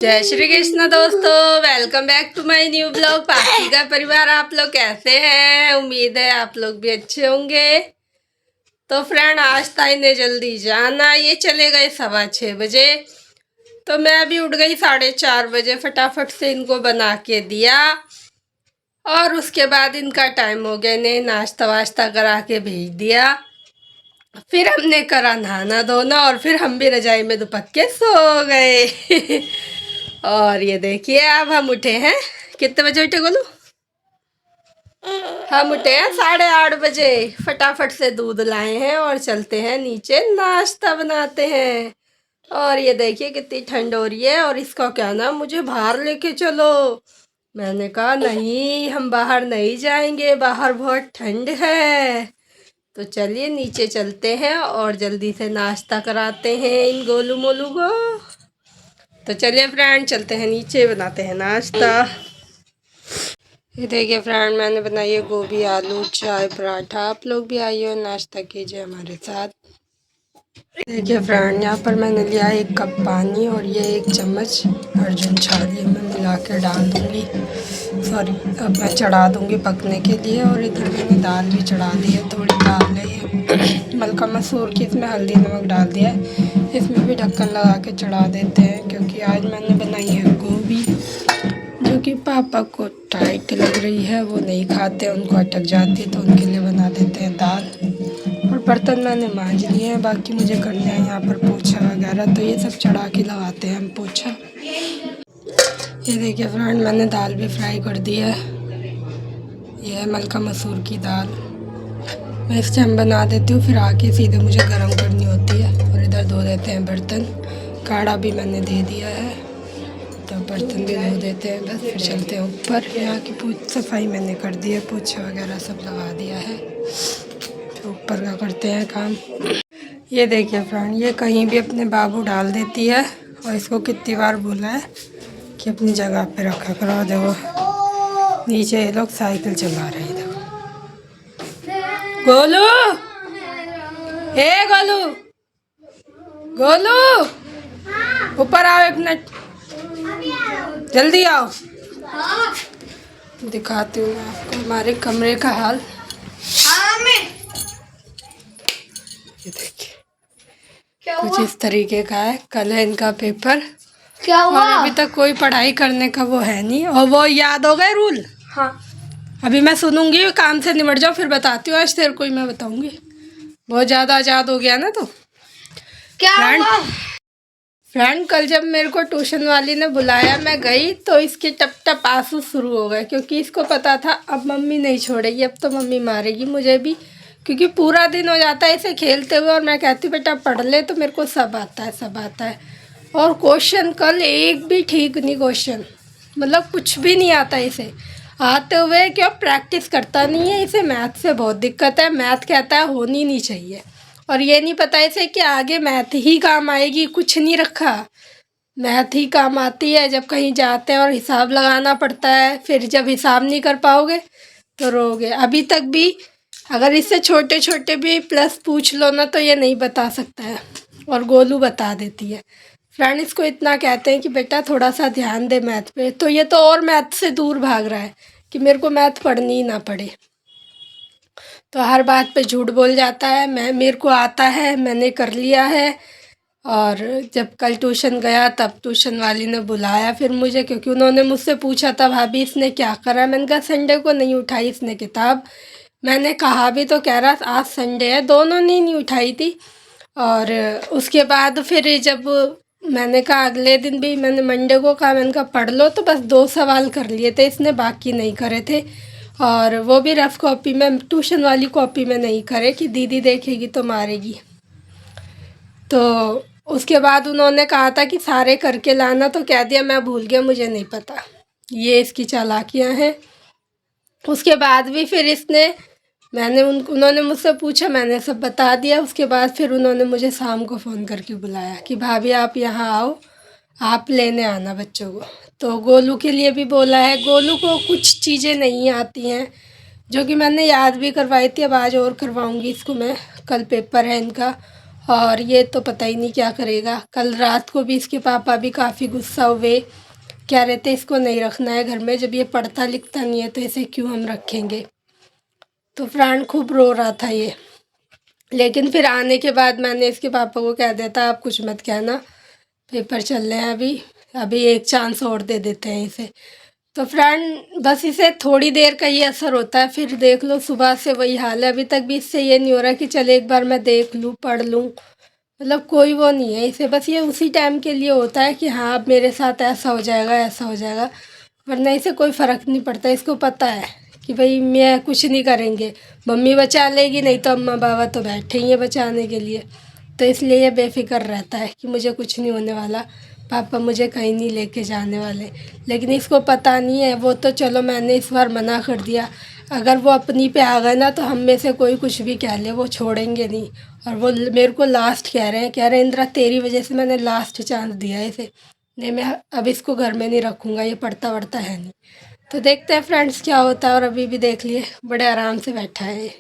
जय श्री कृष्ण दोस्तों, welcome back to my new blog. Pakhi का परिवार, आप लोग कैसे हैं? उम्मीद है आप लोग भी अच्छे होंगे। तो फ्रेंड, आज ताई ने जल्दी जाना, ये चले गए 6:15 बजे। तो मैं अभी उठ गई 4:30 बजे, फटाफट से इनको बना के दिया और उसके बाद इनका टाइम हो गया, इन्हें नाश्ता वाश्ता करा के भेज दिया। फिर हमने करा नहाना धोना और फिर हम भी रजाई में दुपक के सो गए। और ये देखिए, अब हम उठे हैं। कितने बजे उठे गोलू? हम उठे हैं 8:30 बजे। फटाफट से दूध लाए हैं और चलते हैं नीचे, नाश्ता बनाते हैं। और ये देखिए कितनी ठंड हो रही है और इसका क्या ना, मुझे बाहर लेके चलो। मैंने कहा नहीं, हम बाहर नहीं जाएंगे, बाहर बहुत ठंड है। तो चलिए नीचे चलते हैं और जल्दी से नाश्ता कराते हैं इन गोलू मोलू को। तो चलिए फ्रेंड, चलते हैं नीचे, बनाते हैं नाश्ता। ये देखिए फ्रेंड, मैंने बनाई है गोभी आलू चाय पराठा। आप लोग भी आइए और नाश्ता कीजिए हमारे साथ। देखिए फ्रेंड, यहाँ पर मैंने लिया 1 कप पानी और ये 1 चम्मच अर्जुन छाली मैं मिला के डाल दूँगी। सॉरी, अब मैं चढ़ा दूँगी पकने के लिए। और इधर मैंने दाल भी चढ़ा दी है, थोड़ी दाल है ये मलका मसूर की, इसमें हल्दी नमक डाल दिया है। इसमें भी ढक्कन लगा के चढ़ा देते हैं, क्योंकि आज मैंने बनाई है गोभी, जो कि पापा को टाइट लग रही है, वो नहीं खाते, उनको अटक जाती है, तो उनके लिए बना देते हैं दाल। और बर्तन मैंने मांज लिए हैं, बाकी मुझे करना है यहाँ पर पोछा वगैरह, तो ये सब चढ़ा के लगाते हैं हम पोछा। ये देखिए फ्रेंड, मैंने दाल भी फ्राई कर दी है। ये है मलका मसूर की दाल। मैं इस टाइम बना देती हूँ, फिर आके सीधे मुझे गर्म करनी होती है। और इधर धो देते हैं बर्तन, काढ़ा भी मैंने दे दिया है, तो बर्तन भी धो देते हैं बस। फिर चलते हैं ऊपर। यहाँ की सफाई मैंने कर दी है, पोछा वगैरह सब लगा दिया है, तो ऊपर का करते हैं काम। ये देखिए फ्रेंड, ये कहीं भी अपने बाबू डाल देती है, और इसको कितनी बार बोला है कि अपनी जगह पे रखा करो। देखो नीचे ये लोग साइकिल चला रहे हैं। देखो गोलू, हे गोलू, गोलू ऊपर आओ, 1 मिनट जल्दी आओ। दिखाती हूँ मैं आपको हमारे कमरे का हाल। ये देखिए कुछ इस तरीके का है। कल है इनका पेपर। क्या हुआ? और अभी तक कोई पढ़ाई करने का वो है नहीं। और वो याद हो गए रूल? हाँ। अभी मैं सुनूंगी, काम से निमट जाओ, फिर बताती हूँ। आज तेरे को ही मैं बताऊंगी, बहुत ज़्यादा आज़ाद हो गया ना। तो क्या हुआ? फ्रेंड, कल जब मेरे को ट्यूशन वाली ने बुलाया, मैं गई तो इसके टप टप आंसू शुरू हो गए, क्योंकि इसको पता था अब मम्मी नहीं छोड़ेगी, अब तो मम्मी मारेगी मुझे भी, क्योंकि पूरा दिन हो जाता है इसे खेलते हुए। और मैं कहती बेटा पढ़ ले, तो मेरे को सब आता है, सब आता है। और क्वेश्चन कल एक भी ठीक नहीं क्वेश्चन, मतलब कुछ भी नहीं आता इसे। आते हुए क्यों प्रैक्टिस करता नहीं है, इसे मैथ से बहुत दिक्कत है। मैथ कहता है होनी नहीं चाहिए, और ये नहीं पता इसे कि आगे मैथ ही काम आएगी, कुछ नहीं रखा। मैथ ही काम आती है जब कहीं जाते हैं और हिसाब लगाना पड़ता है, फिर जब हिसाब नहीं कर पाओगे तो रोगे। अभी तक भी अगर इससे छोटे छोटे भी प्लस पूछ लो ना, तो ये नहीं बता सकता है, और गोलू बता देती है। फ्रेंड, इसको इतना कहते हैं कि बेटा थोड़ा सा ध्यान दे मैथ पे, तो ये तो और मैथ से दूर भाग रहा है कि मेरे को मैथ पढ़नी ही ना पड़े। तो हर बात पे झूठ बोल जाता है, मेरे को आता है, मैंने कर लिया है। और जब कल ट्यूशन गया, तब ट्यूशन वाली ने बुलाया फिर मुझे, क्योंकि उन्होंने मुझसे पूछा था भाभी इसने क्या करा। मैंने कहा संडे को नहीं उठाई इसने किताब। मैंने कहा भी तो कह रहा आज संडे है, दोनों ने नहीं उठाई थी। और उसके बाद फिर जब मैंने कहा अगले दिन भी, मैंने मंडे को कहा, मैंने कहा पढ़ लो, तो बस 2 सवाल कर लिए थे इसने, बाकी नहीं करे थे। और वो भी रफ कॉपी में, ट्यूशन वाली कॉपी में नहीं करे कि दीदी देखेगी तो मारेगी। तो उसके बाद उन्होंने कहा था कि सारे करके लाना, तो कह दिया मैं भूल गया, मुझे नहीं पता। ये इसकी चालाकियां हैं। उसके बाद भी फिर उन्होंने मुझसे पूछा, मैंने सब बता दिया। उसके बाद फिर उन्होंने मुझे शाम को फ़ोन करके बुलाया कि भाभी आप यहाँ आओ, आप लेने आना बच्चों को। तो गोलू के लिए भी बोला है। गोलू को कुछ चीज़ें नहीं आती हैं, जो कि मैंने याद भी करवाई थी, अब आज और करवाऊँगी इसको मैं। कल पेपर है इनका, और ये तो पता ही नहीं क्या करेगा। कल रात को भी इसके पापा भी काफ़ी गुस्सा हुए, कह रहे थे इसको नहीं रखना है घर में, जब ये पढ़ता लिखता नहीं है तो इसे क्यों हम रखेंगे। तो फ्रेंड खूब रो रहा था ये, लेकिन फिर आने के बाद मैंने इसके पापा को कह दिया था आप कुछ मत कहना, पेपर चल रहे हैं अभी एक चांस और दे देते हैं इसे। तो फ्रेंड बस इसे थोड़ी देर का ही असर होता है, फिर देख लो सुबह से वही हाल है। अभी तक भी इससे ये नहीं हो रहा कि चले एक बार मैं देख लूँ पढ़ लूँ, मतलब कोई वो नहीं है इसे, बस ये उसी टाइम के लिए होता है कि हाँ अब मेरे साथ ऐसा हो जाएगा ऐसा हो जाएगा, वरना इसे कोई फ़र्क नहीं पड़ता। इसको पता है कि भाई मैं कुछ नहीं करेंगे, मम्मी बचा लेगी, नहीं तो अम्मा बाबा तो बैठे ही हैं बचाने के लिए। तो इसलिए ये बेफिक्र रहता है कि मुझे कुछ नहीं होने वाला, पापा मुझे कहीं नहीं लेके जाने वाले। लेकिन इसको पता नहीं है, वो तो चलो मैंने इस बार मना कर दिया, अगर वो अपनी पे आ गए ना तो हम में से कोई कुछ भी कह ले वो छोड़ेंगे नहीं। और वो मेरे को लास्ट कह रहे हैं इंदिरा तेरी वजह से मैंने लास्ट चांस दिया है इसे, नहीं मैं अब इसको घर में नहीं रखूँगा, ये पढ़ता वढ़ता है नहीं। तो देखते हैं फ्रेंड्स क्या होता है। और अभी भी देख लिए बड़े आराम से बैठा है ये,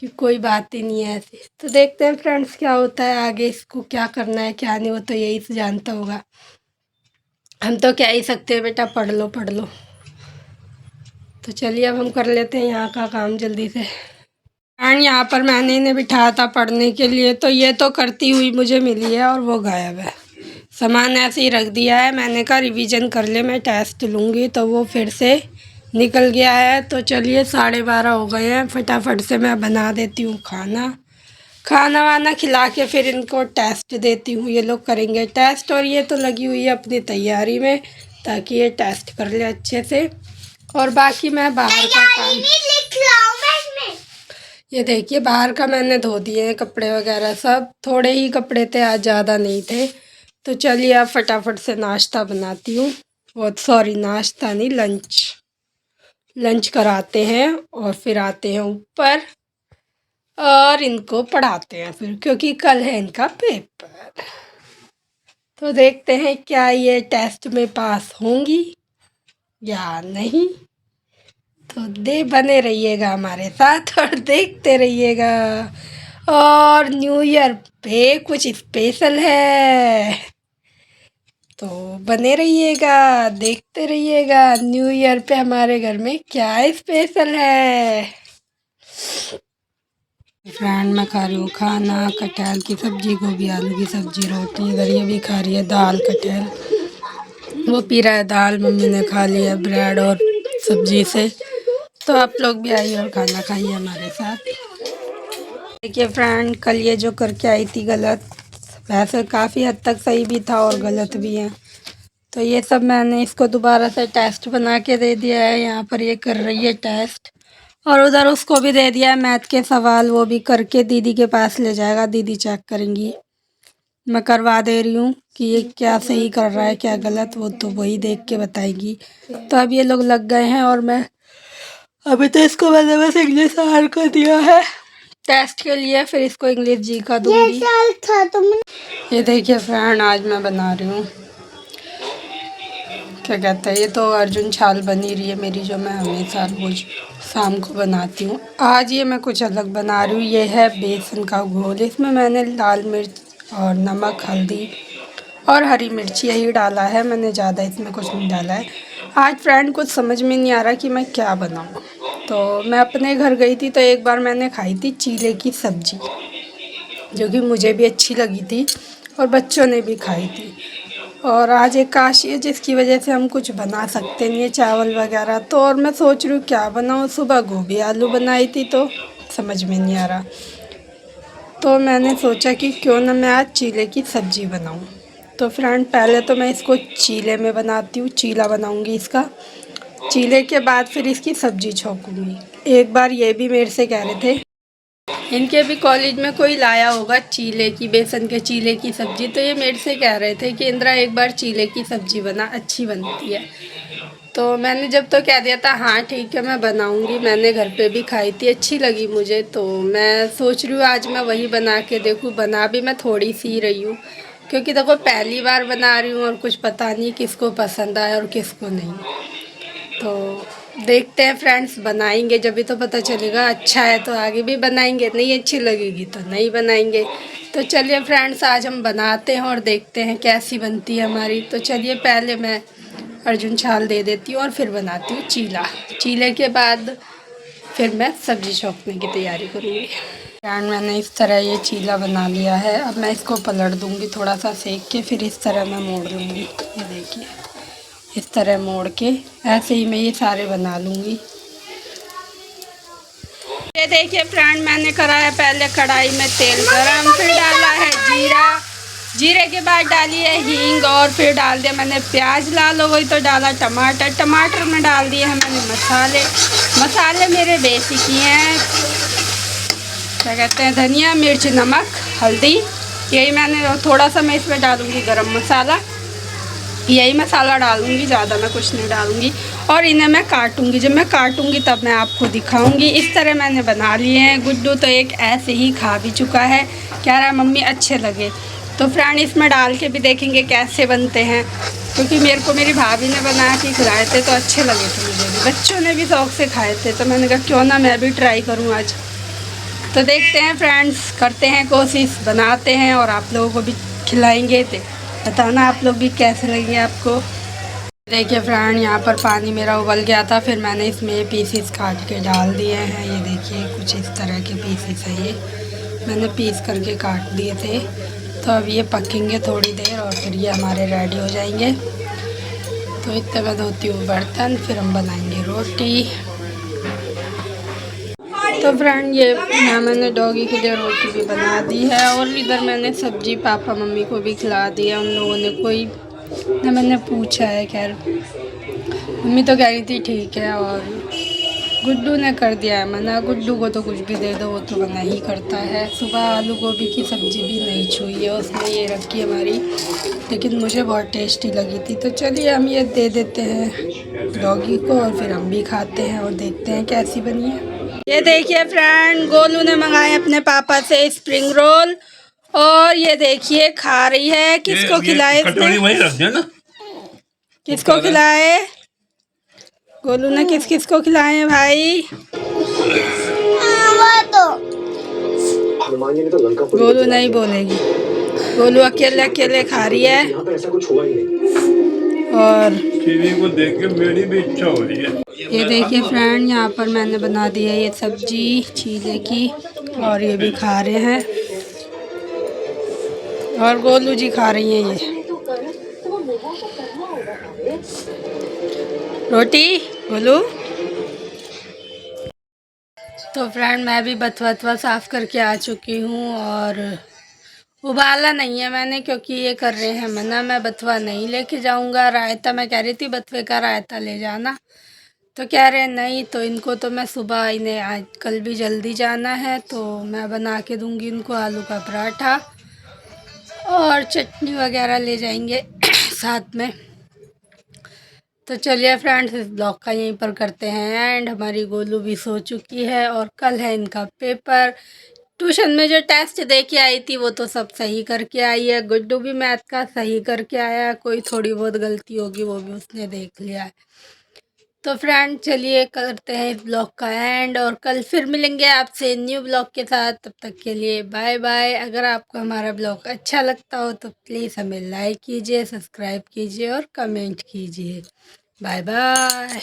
कि कोई बात ही नहीं है ऐसी। तो देखते हैं फ्रेंड्स क्या होता है आगे, इसको क्या करना है क्या नहीं, वो तो यही से जानता होगा, हम तो कह ही सकते हैं बेटा पढ़ लो पढ़ लो। तो चलिए अब हम कर लेते हैं यहाँ का काम जल्दी से। एंड यहाँ पर मैंने इन्हें बिठाया था पढ़ने के लिए, तो ये तो करती हुई मुझे मिली है और वो गायब है, सामान ऐसे ही रख दिया है। मैंने कहा रिवीजन कर ले मैं टेस्ट लूँगी, तो वो फिर से निकल गया है। तो चलिए 12:30 हो गए हैं, फटाफट से मैं बना देती हूँ खाना वाना खिला के फिर इनको टेस्ट देती हूँ, ये लोग करेंगे टेस्ट। और ये तो लगी हुई है अपनी तैयारी में ताकि ये टेस्ट कर ले अच्छे से। और बाकी मैं बाहर का काम, ये देखिए बाहर का मैंने धो दिए हैं कपड़े वगैरह सब, थोड़े ही कपड़े थे आज, ज़्यादा नहीं थे। तो चलिए अब फटाफट से नाश्ता बनाती हूँ, वो सॉरी नाश्ता नहीं लंच कराते हैं और फिर आते हैं ऊपर और इनको पढ़ाते हैं फिर, क्योंकि कल है इनका पेपर। तो देखते हैं क्या ये टेस्ट में पास होंगी या नहीं। तो बने रहिएगा हमारे साथ और देखते रहिएगा। और न्यू ईयर पे कुछ स्पेशल है, तो बने रहिएगा देखते रहिएगा न्यू ईयर पे हमारे घर में क्या स्पेशल है। फ्रेंड मैं खा रही हूँ खाना, कटहल की सब्जी, गोभी आलू की सब्जी, रोटी। इधर ये भी खा रही है दाल कटहल, वो पी रहा है दाल, मम्मी ने खा लिया ब्रेड और सब्जी से। तो आप लोग भी आइए और खाना खाइए हमारे साथ। देखिए फ्रेंड कल ये जो करके आई थी गलत, वैसे काफ़ी हद तक सही भी था और गलत भी है, तो ये सब मैंने इसको दोबारा से टेस्ट बना के दे दिया है। यहाँ पर ये कर रही है टेस्ट, और उधर उसको भी दे दिया है मैथ के सवाल, वो भी करके दीदी के पास ले जाएगा, दीदी चेक करेंगी। मैं करवा दे रही हूँ कि ये क्या सही कर रहा है क्या गलत, वो तो वही देख के बताएगी। तो अब ये लोग लग गए हैं और मैं अभी तो इसको मैंने बस इंग्लिश आर का दिया है टेस्ट के लिए, फिर इसको इंग्लिश जी का दूंगी। ये देखिए फ्रेंड आज मैं बना रही हूँ क्या कहते हैं, ये तो अर्जुन छाल बनी रही है मेरी, जो मैं हमेशा रोज शाम को बनाती हूँ। आज ये मैं कुछ अलग बना रही हूँ। ये है बेसन का घोल, इसमें मैंने लाल मिर्च और नमक हल्दी और हरी मिर्च यही डाला है, मैंने ज़्यादा इसमें कुछ नहीं डाला है। आज फ्रेंड कुछ समझ में नहीं आ रहा कि मैं क्या बनाऊँ, तो मैं अपने घर गई थी तो एक बार मैंने खाई थी चीले की सब्ज़ी, जो कि मुझे भी अच्छी लगी थी और बच्चों ने भी खाई थी। और आज एकादशी है जिसकी वजह से हम कुछ बना सकते नहीं है चावल वगैरह, तो और मैं सोच रही हूँ क्या बनाऊँ। सुबह गोभी आलू बनाई थी तो समझ में नहीं आ रहा, तो मैंने सोचा कि क्यों ना मैं आज चीले की सब्ज़ी बनाऊँ। तो फ्रेंड पहले तो मैं इसको चीले में बनाती हूँ, चीला बनाऊँगी इसका, चीले के बाद फिर इसकी सब्ज़ी छोंकूँगी। एक बार ये भी मेरे से कह रहे थे, इनके भी कॉलेज में कोई लाया होगा चीले की, बेसन के चीले की सब्ज़ी, तो ये मेरे से कह रहे थे कि इंदिरा एक बार चीले की सब्ज़ी बना, अच्छी बनती है। तो मैंने जब तो कह दिया था हाँ ठीक है मैं बनाऊंगी, मैंने घर पे भी खाई थी अच्छी लगी मुझे, तो मैं सोच रही हूँ आज मैं वही बना के देखूँ। बना भी मैं थोड़ी सी रही हूँ क्योंकि देखो पहली बार बना रही हूँ और कुछ पता नहीं किसको पसंद आए और किसको नहीं। तो देखते हैं फ्रेंड्स, बनाएंगे जब भी तो पता चलेगा। अच्छा है तो आगे भी बनाएंगे, नहीं अच्छी लगेगी तो नहीं बनाएंगे। तो चलिए फ्रेंड्स, आज हम बनाते हैं और देखते हैं कैसी बनती है हमारी। तो चलिए पहले मैं अर्जुन छाल दे देती हूँ और फिर बनाती हूँ चीला। चीले के बाद फिर मैं सब्जी छौंकने की तैयारी करूँगी। फ्रेंड मैंने इस तरह ये चीला बना लिया है। अब मैं इसको पलट दूँगी थोड़ा सा सेक के, फिर इस तरह मैं मोड़ लूँगी। ये देखिए इस तरह मोड़ के ऐसे ही मैं ये सारे बना लूँगी। ये देखिए फ्रेंड, मैंने कराया पहले कढ़ाई में तेल गरम, फिर डाला है जीरा, जीरे के बाद डाली है हींग और फिर डाल दिया मैंने प्याज लाल हो गई तो डाला टमाटर, टमाटर में डाल दिए हैं मैंने मसाले। मसाले मेरे बेसिक ही हैं, क्या कहते हैं, धनिया मिर्च नमक हल्दी, यही मैंने। थोड़ा सा मैं इसमें डालूँगी गरम मसाला, यही मसाला डालूँगी, ज़्यादा मैं कुछ नहीं डालूँगी। और इन्हें मैं काटूँगी, जब मैं काटूँगी तब मैं आपको दिखाऊँगी। इस तरह मैंने बना लिए हैं। गुड्डू तो एक ऐसे ही खा भी चुका है, कह रहा है मम्मी अच्छे लगे। तो फ्रेंड इसमें डाल के भी देखेंगे कैसे बनते हैं, क्योंकि मेरे को मेरी भाभी ने बना के खिलाए थे तो अच्छे लगे थे मुझे भी, बच्चों ने भी शौक़ से खाए थे। तो मैंने कहा क्यों ना मैं भी ट्राई करूँ आज। तो देखते हैं फ्रेंड्स, करते हैं कोशिश, बनाते हैं और आप लोगों को भी खिलाएँगे। तो बताना आप लोग भी कैसे लगे आपको। देखिए फ्रेंड, यहाँ पर पानी मेरा उबल गया था, फिर मैंने इसमें पीसेस काट के डाल दिए हैं। ये देखिए कुछ इस तरह के पीसेस है, ये मैंने पीस करके काट दिए थे। तो अब ये पकेंगे थोड़ी देर और फिर ये हमारे रेडी हो जाएंगे। तो इतने मैं धोती हूँ बर्तन, फिर हम बनाएंगे रोटी। तो फ्रेंड ये मैंने डॉगी के लिए रोटी भी बना दी है और इधर मैंने सब्जी पापा मम्मी को भी खिला दिया। उन लोगों ने कोई ना मैंने पूछा है, खैर मम्मी तो कह रही थी ठीक है, और गुड्डू ने कर दिया है मना। गुड्डू को तो कुछ भी दे दो वो तो मना ही करता है। सुबह आलू गोभी की सब्ज़ी भी नहीं छुई है उसने, ये रखी हमारी, लेकिन मुझे बहुत टेस्टी लगी थी। तो चलिए हम ये दे देते हैं डॉगी को और फिर हम भी खाते हैं और देखते हैं कैसी बनी है। ये देखिए फ्रेंड, गोलू ने मंगाए अपने पापा से स्प्रिंग रोल और ये देखिए खा रही है। किसको खिलाए इसने? किसको खिलाए? गोलू ने किस किस को खिलाए हैं भाई? गोलू नहीं बोलेगी, गोलू अकेले अकेले खा रही है। और को देख के मेरी भी इच्छा हो रही है। ये देखिए फ्रेंड, यहाँ पर मैंने बना दी है ये सब्जी चीले की और ये भी खा रहे हैं और गोलू जी खा रही हैं ये रोटी। गोलू तो फ्रेंड मैं भी बथवा साफ़ करके आ चुकी हूँ और उबाला नहीं है मैंने, क्योंकि ये कर रहे हैं मना, मैं बथवा नहीं लेके जाऊँगा। रायता मैं कह रही थी बथवे का रायता ले जाना, तो कह रहे हैं नहीं। तो इनको तो मैं सुबह, इन्हें आज कल भी जल्दी जाना है तो मैं बना के दूँगी इनको आलू का पराठा और चटनी वगैरह ले जाएंगे साथ में। तो चलिए फ्रेंड्स, इस ब्लॉग का यहीं पर करते हैं एंड। हमारी गोलू भी सो चुकी है और कल है इनका पेपर। ट्यूशन में जो टेस्ट दे के आई थी वो तो सब सही करके आई है। गुड्डू भी मैथ का सही करके आया, कोई थोड़ी बहुत गलती होगी वो भी उसने देख लिया है। तो फ्रेंड चलिए करते हैं इस ब्लॉग का एंड और कल फिर मिलेंगे आपसे न्यू ब्लॉग के साथ। तब तक के लिए बाय बाय। अगर आपको हमारा ब्लॉग अच्छा लगता हो तो प्लीज़ हमें लाइक कीजिए, सब्सक्राइब कीजिए और कमेंट कीजिए। Bye bye.